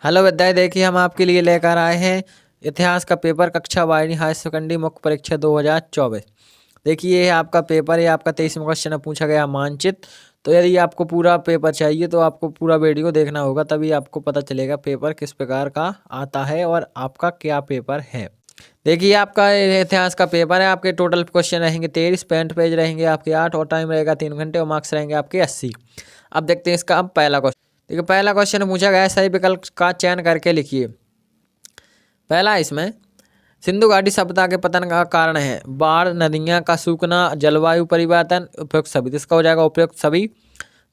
Hello विद्यार्थी, देखिए हम आपके लिए लेकर आए हैं इतिहास का पेपर कक्षा 12वीं हायर सेकेंडरी मुख्य परीक्षा 2024। देखिए ये आपका पेपर है, आपका 23वां क्वेश्चन है, पूछा गया मानचित्र। तो यदि आपको पूरा पेपर चाहिए तो आपको पूरा वीडियो देखना होगा, तभी आपको पता चलेगा पेपर किस प्रकार का आता है और आपका क्या पेपर है। देखिए आपका इतिहास का पेपर है, आपके टोटल क्वेश्चन रहेंगे 23, 65 पेज रहेंगे आपके 8 और टाइम रहेगा 3 घंटे और मार्क्स रहेंगे आपके 80। अब देखते हैं इसका अब पहला क्वेश्चन। देखिए पहला क्वेश्चन पूछा गया है, सही विकल्प का चयन करके लिखिए। पहला इसमें सिंधु घाटी सभ्यता के पतन का कारण है बाढ़, नदियां का सूखना, जलवायु परिवर्तन, उपयुक्त सभी। इसका हो जाएगा उपयुक्त सभी।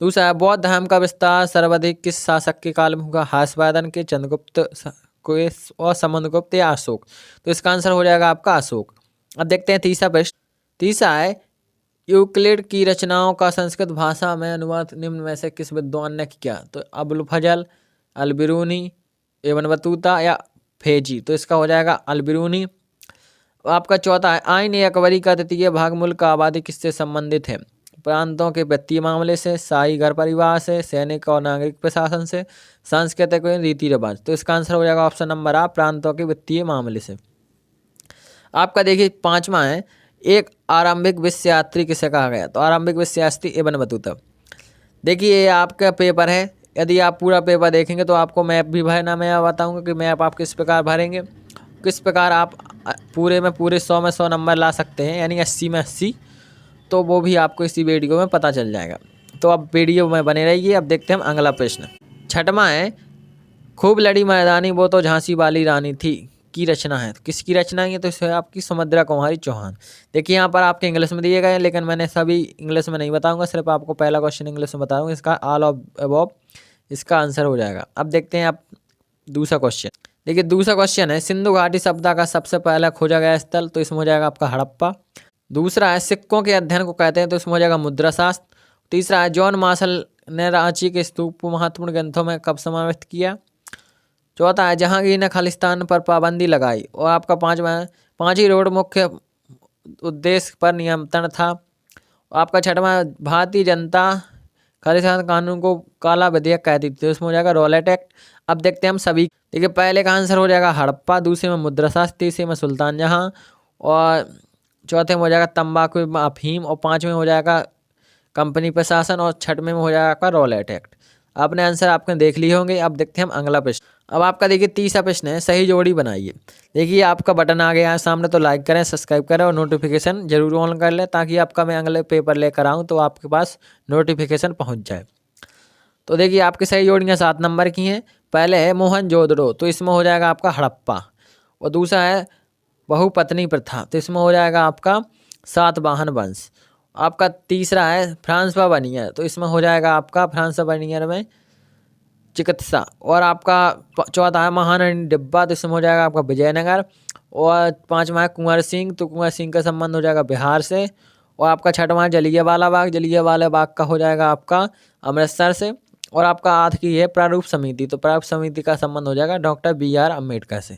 दूसरा है बौद्ध धर्म का विस्तार सर्वाधिक किस शासक के काल में हुआ? हर्षवर्धन के, चंद्रगुप्त के और समुद्रगुप्त या अशोक। तो इसका आंसर हो जाएगा आपका अशोक। अब देखते हैं तीसरा प्रश्न। तीसरा है यूक्लिड की रचनाओं का संस्कृत भाषा में अनुवाद निम्न में से किस विद्वान ने किया? तो अबुल फजल, अलबिरूनी, इब्न बतूता या फेजी। तो इसका हो जाएगा अलबिरूनी। आपका चौथा है आईन ए अकबरी का द्वितीय भाग मुल्क का आबादी किससे संबंधित है? प्रांतों के वित्तीय मामले से, शाही घर परिवार से, सैनिक और नागरिक प्रशासन से, सांस्कृतिक रीति रिवाज। तो इसका आंसर हो जाएगा ऑप्शन नंबर आ, प्रांतों के वित्तीय मामले से। आपका देखिए पांचवा है एक आरंभिक विश्व यात्री किसे कहा गया? तो आरंभिक विश्व यात्री इब्न बतूता। देखिए ये आपका पेपर है, यदि आप पूरा पेपर देखेंगे तो आपको मैप भी भरना, मैं बताऊंगा कि मैप आप किस प्रकार भरेंगे, किस प्रकार आप पूरे में पूरे 100 में 100 नंबर ला सकते हैं, यानी 80 में 80। तो वो भी आपको इसी वीडियो में पता चल जाएगा। तो अब वीडियो में बने रहिए। अब देखते हैं हम अगला प्रश्न। छठवां है खूब लड़ी मैदानी वो तो झांसी वाली रानी थी की रचना है। तो किसकी रचना है? तो इसे आपकी सुमित्रा कुमारी चौहान। देखिए यहाँ पर आपके इंग्लिश में दिए गए हैं, लेकिन मैंने सभी इंग्लिश में नहीं बताऊंगा, सिर्फ आपको पहला क्वेश्चन इंग्लिश में बताऊंगा। इसका ऑल ऑफ अबव इसका आंसर हो जाएगा। अब देखते हैं आप दूसरा क्वेश्चन। देखिए दूसरा क्वेश्चन है सिंधु घाटी सभ्यता का सबसे पहला खोजा गया स्थल। तो इसमें हो जाएगा आपका हड़प्पा। दूसरा है सिक्कों के अध्ययन को कहते हैं। तो इसमें हो जाएगा मुद्रा शास्त्र। तीसरा है जॉन मार्शल ने रांची के स्तूप को महत्वपूर्ण ग्रंथों में कब समाविष्ट किया? चौथा है जहांगीर ने खालिस्तान पर पाबंदी लगाई। और आपका पांचवा है पांची रोड मुख्य उद्देश्य पर नियंत्रण था। आपका छठवां भारतीय जनता खालिस्तान कानून को काला विधेयक कहती थी। तो इसमें हो जाएगा रॉलेट एक्ट। अब देखते हैं हम सभी। देखिए पहले का आंसर हो जाएगा हड़प्पा, दूसरे में मुद्रा शास्त्र, तीसरे में सुल्तान जहां, और चौथे में हो जाएगा तंबाकू अफीम, और पांचवें में हो जाएगा कंपनी प्रशासन, और छठवें में हो जाएगा आपका रॉलेट एक्ट। आपने आंसर आपने देख लिए होंगे। अब देखते हैं हम अगला प्रश्न। अब आपका देखिए तीसरा प्रश्न है सही जोड़ी बनाइए। देखिए आपका बटन आ गया है सामने, तो लाइक करें, सब्सक्राइब करें और नोटिफिकेशन जरूर ऑन कर लें, ताकि आपका मैं अगले पेपर लेकर आऊँ तो आपके पास नोटिफिकेशन पहुँच जाए। तो देखिए आपकी सही जोड़ियाँ 7 नंबर की हैं। पहले है मोहनजोदड़ो, तो इसमें हो जाएगा आपका हड़प्पा। और दूसरा है बहुपत्नी प्रथा, तो इसमें हो जाएगा आपका सातवाहन वंश। आपका तीसरा है फ्रांसवा बर्नियर, तो इसमें हो जाएगा आपका फ्रांसवा बर्नियर में चिकित्सा। और आपका चौथा है महारानी डिब्बा, तो इसमें हो जाएगा आपका विजयनगर। और पांचवा है कुंवर सिंह, तो कुंवर सिंह का संबंध हो जाएगा बिहार से। और आपका छठवां है जलियांवाला बाग, जलियांवाला बाग का हो जाएगा आपका अमृतसर से। और आपका आठवीं है प्रारूप समिति, तो प्रारूप समिति का संबंध हो जाएगा डॉक्टर BR अम्बेडकर से।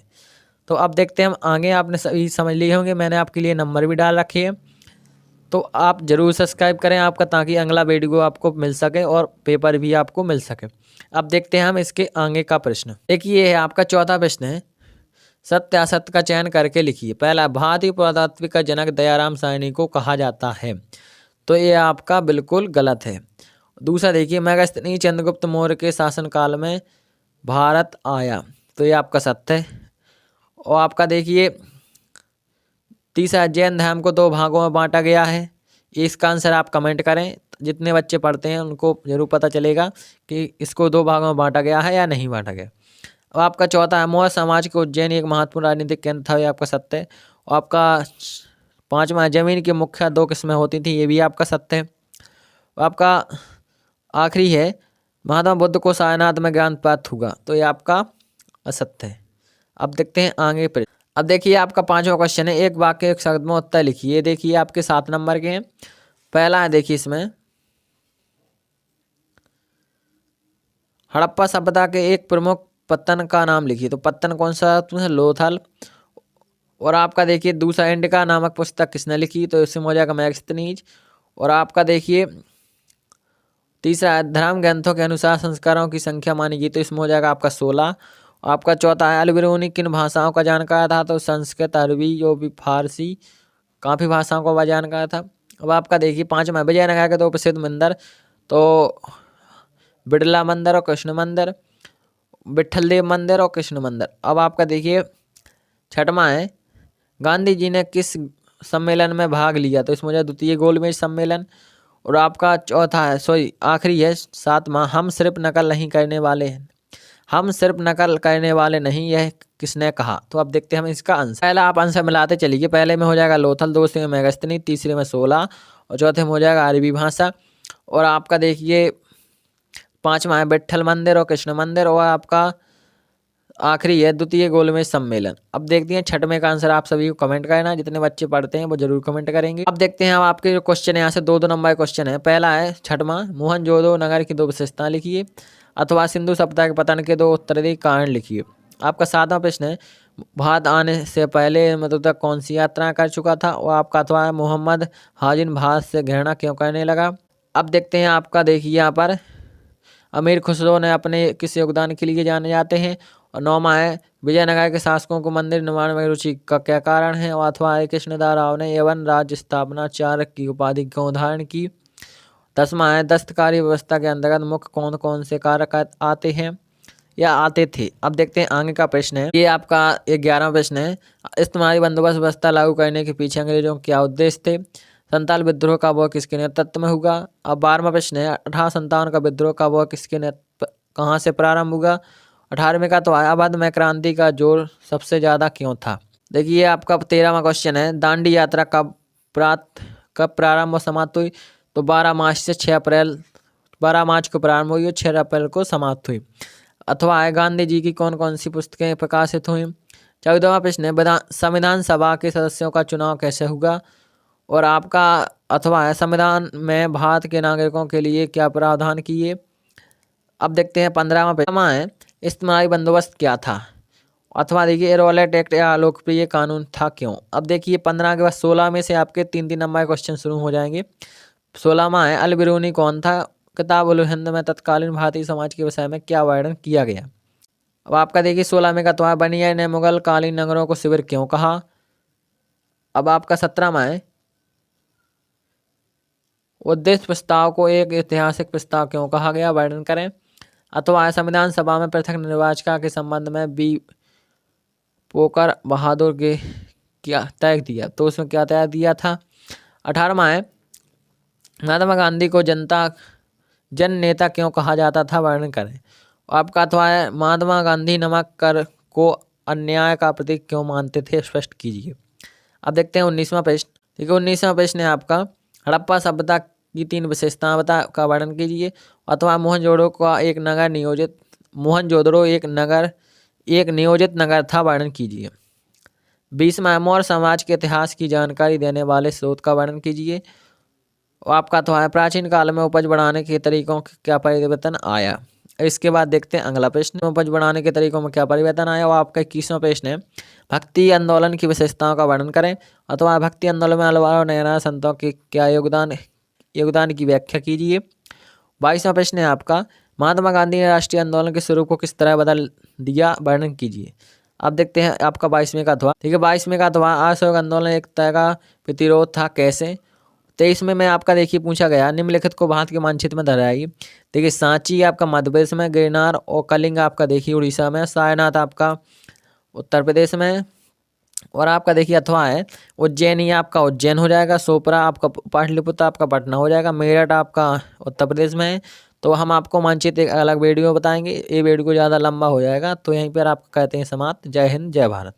तो अब देखते हैं हम आगे। आपने सभी समझ लिए होंगे, मैंने आपके लिए नंबर भी डाल रखे हैं, तो आप जरूर सब्सक्राइब करें आपका, ताकि अगला वीडियो आपको मिल सके और पेपर भी आपको मिल सके। अब देखते हैं हम इसके आगे का प्रश्न। देखिए ये है आपका चौथा प्रश्न है सत्य असत्य का चयन करके लिखिए। पहला भारतीय पुरातत्व का जनक दयाराम साहनी को कहा जाता है। तो ये आपका बिल्कुल गलत है। दूसरा देखिए मेगास्थनीज चंद्रगुप्त मौर्य के शासनकाल में भारत आया, तो ये आपका सत्य है। और आपका देखिए तीसरा जैन धर्म को 2 भागों में बांटा गया है। इसका आंसर आप कमेंट करें, जितने बच्चे पढ़ते हैं उनको जरूर पता चलेगा कि इसको 2 भागों में बांटा गया है या नहीं बांटा गया। अब आपका चौथा है मौर्य समाज के उज्जैन एक महत्वपूर्ण राजनीतिक केंद्र था, ये आपका सत्य है। और आपका पांचवा है जमीन की मुख्य 2 किस्में होती थी, ये भी आपका सत्य है। और आपका आखिरी है महात्मा बुद्ध को सारनाथ में ज्ञान प्राप्त हुआ, तो ये आपका असत्य है। अब देखते हैं आगे पर। अब देखिए आपका 5वां क्वेश्चन है एक वाक्य एक शब्द में उत्तर लिखिए। देखिए आपके 7 नंबर के हैं। पहला है देखिए इसमें हड़प्पा सभ्यता के एक प्रमुख पत्तन का नाम लिखिए। तो पत्तन कौन सा है? तो लोथल। और आपका देखिए दूसरा इंडिका नामक पुस्तक किसने लिखी? तो इसमें हो जाएगा मैगस्थनीज। और आपका देखिए तीसरा है धर्म ग्रंथों के अनुसार संस्कारों की संख्या मानी गई, तो इसमें हो जाएगा आपका 16। आपका चौथा है अल बिरूनी किन भाषाओं का जानकार था, तो संस्कृत, अरबी, जो भी फारसी, काफ़ी भाषाओं का वह जानकार था। अब आपका देखिए पाँचवा विजयनगर के दो प्रसिद्ध मंदिर, तो बिड़ला मंदिर और कृष्ण मंदिर, विट्ठल देव मंदिर और कृष्ण मंदिर। अब आपका देखिए छठवां है गांधी जी ने किस सम्मेलन में भाग लिया, तो इसमें द्वितीय गोलमेज सम्मेलन। और आपका चौथा है आखिरी है सातवां, हम सिर्फ नकल नहीं करने वाले हैं, हम सिर्फ नकल करने वाले नहीं, यह किसने कहा। तो अब देखते हैं हम इसका आंसर। पहला आप आंसर मिलाते चलिए, पहले में हो जाएगा लोथल, दूसरे में मेगस्थनी, तीसरे में 16 और चौथे में हो जाएगा अरबी भाषा। और आपका देखिए पांचवा है विट्ठल मंदिर और कृष्ण मंदिर, और आपका आखिरी है द्वितीय गोलमेज सम्मेलन। अब देखते हैं छठवें का आंसर, आप सभी को कमेंट करना, जितने बच्चे पढ़ते हैं वो जरूर कमेंट करेंगे। अब देखते हैं अब आपके जो क्वेश्चन है यहाँ से दो नंबर क्वेश्चन है। पहला है छठवां, मोहनजोदड़ो नगर की 2 विशेषताएं लिखिए, अथवा सिंधु सभ्यता के पतन के 2 उत्तराधिकारी कारण लिखिए। आपका 7वां प्रश्न है भारत आने से पहले मतलब तक कौन सी यात्रा कर चुका था, और आपका अथवा है मोहम्मद हाजिन भारत से घृणा क्यों करने लगा। अब देखते हैं आपका देखिए यहाँ पर अमीर खुसरो ने अपने किस योगदान के लिए जाने जाते हैं। और 9वां है विजयनगर के शासकों को मंदिर निर्माण में रुचि का क्या कारण है, और अथवा है कृष्णदेव राव ने यवन राज्य स्थापना चारक की उपाधि क्यों धारण की। 10वां है दस्तकारी व्यवस्था के अंतर्गत मुख्य कौन कौन से कारक आते हैं या आते थे। अब देखते हैं आगे का प्रश्न है, ये आपका 11वां प्रश्न है इस्तेमाली बंदोबस्त व्यवस्था लागू करने के पीछे अंग्रेजों के क्या उद्देश्य थे। संताल विद्रोह का वह किसके नेतृत्व में हुआ। अब 12वां प्रश्न है 1857 का विद्रोह का वह किसके कहाँ से प्रारंभ हुआ। 18वें का तो अवध में क्रांति का जोर सबसे ज़्यादा क्यों था। देखिए आपका 13वां क्वेश्चन है दांडी यात्रा कब प्रारंभ और समाप्त हुई, तो 12 मार्च से 6 अप्रैल, 12 मार्च को प्रारंभ हुई और 6 अप्रैल को समाप्त हुई। अथवा है गांधी जी की कौन कौन सी पुस्तकें प्रकाशित हुई। 14वां प्रश्न है संविधान सभा के सदस्यों का चुनाव कैसे हुआ। और आपका अथवा है संविधान में भारत के नागरिकों के लिए क्या प्रावधान किए। अब देखते हैं 15वां प्रश्न है इस्तेमाली बंदोबस्त क्या था, अथवा देखिए रॉलेट एक्ट या लोकप्रिय कानून था क्यों। अब देखिए 15 के बाद 16 में से आपके 3 नंबर क्वेश्चन शुरू हो जाएंगे। 16वां है अल बिरूनी कौन था, किताब उल हिंद में तत्कालीन भारतीय समाज के विषय में क्या वर्णन किया गया। अब आपका देखिए 16 में का तो बनिया ने मुगल कालीन नगरों को शिविर क्यों कहा। अब आपका 17वां है उद्देश्य प्रस्ताव को एक ऐतिहासिक प्रस्ताव क्यों कहा गया, वर्णन करें। अथवा संविधान सभा में पृथक निर्वाचिका के संबंध में बी पोकर बहादुर के क्या तय दिया, तो उसमें क्या तय दिया था। 18वां है महात्मा गांधी को जन नेता क्यों कहा जाता था, वर्णन करें। आपका अथवा है महात्मा गांधी नमक कर को अन्याय का प्रतीक क्यों मानते थे, स्पष्ट कीजिए। अब देखते हैं 19वां प्रश्न। ठीक है 19वां प्रश्न है आपका हड़प्पा सभ्यता की 3 विशेषताएं का वर्णन कीजिए। अथवा मोहनजोदड़ो एक नियोजित नगर था, वर्णन कीजिए। 20वां मौर्य समाज के इतिहास की जानकारी देने वाले स्रोत का वर्णन कीजिए। आपका तो है प्राचीन काल में उपज बढ़ाने के तरीकों का क्या परिवर्तन आया। इसके बाद देखते हैं अगला प्रश्न उपज बढ़ाने के तरीकों में क्या परिवर्तन आया। वो आपका 21वां प्रश्न है भक्ति आंदोलन की विशेषताओं का वर्णन करें। अथवा भक्ति आंदोलन में अलवार और नैना संतों के क्या योगदान की व्याख्या कीजिए। 22वां प्रश्न है आपका महात्मा गांधी ने राष्ट्रीय आंदोलन के स्वरूप को किस तरह बदल दिया, वर्णन कीजिए। अब देखते हैं आपका 22वें का अथवा। ठीक है 22वें का अथवा असहयोग आंदोलन एक तरह का प्रतिरोध था, कैसे। 23वें में आपका देखिए पूछा गया निम्नलिखित को भारत के मानचित्र में धराइए। देखिए सांची आपका मध्य प्रदेश में, गिरनार और कलिंग आपका देखिए उड़ीसा में, सारनाथ आपका उत्तर प्रदेश में, और आपका देखिए अथवा है उज्जैन, ही आपका उज्जैन हो जाएगा, सोपरा आपका पाटलिपुत्र आपका पटना हो जाएगा, मेरठ आपका उत्तर प्रदेश में है। तो हम आपको मानचित्र एक अलग वीडियो बताएंगे, ये वीडियो ज़्यादा लंबा हो जाएगा, तो यहीं पर आप कहते हैं समाप्त। जय हिंद जय भारत।